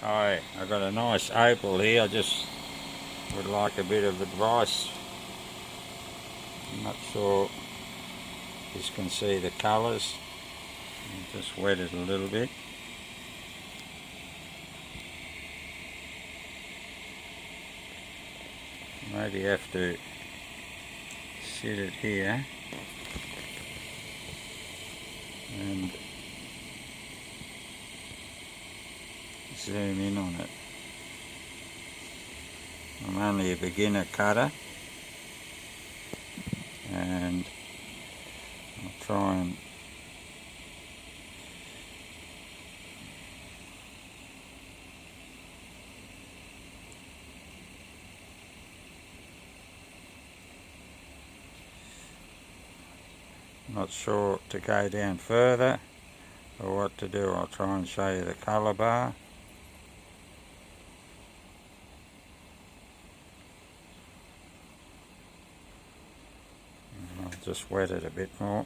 Hi, I've got a nice opal here. I just would like a bit of advice. I'm not sure if you can see the colours. Just wet it a little bit. Maybe have to sit it here and zoom in on it. I'm only a beginner cutter and I'll try and not sure to go down further or what to do. I'll try and show you the colour bar. And I'll just wet it a bit more.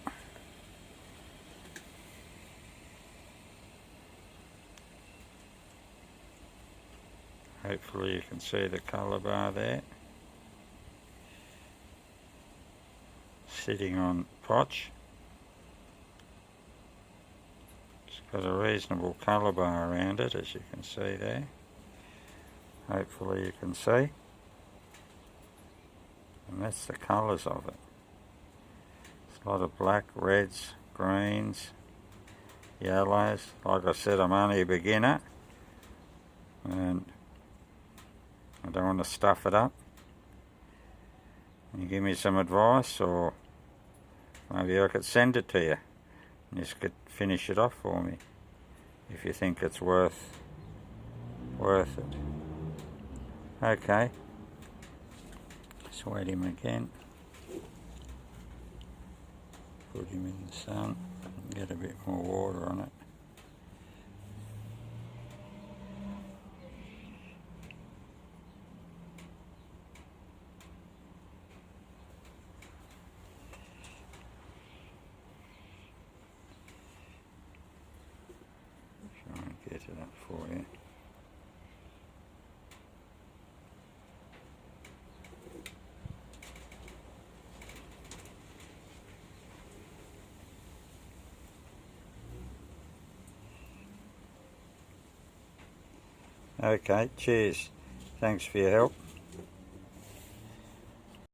Hopefully you can see the colour bar there. Sitting on potch. It's got a reasonable colour bar around it, as you can see there. Hopefully you can see. And that's the colours of it. It's a lot of black, reds, greens, yellows. Like I said, I'm only a beginner and I don't want to stuff it up. Can you give me some advice, or maybe I could send it to you and you could finish it off for me if you think it's worth it. Okay, let's wet him again. Put him in the sun and get a bit more water on it. Try and get it up for you. Okay, cheers. Thanks for your help.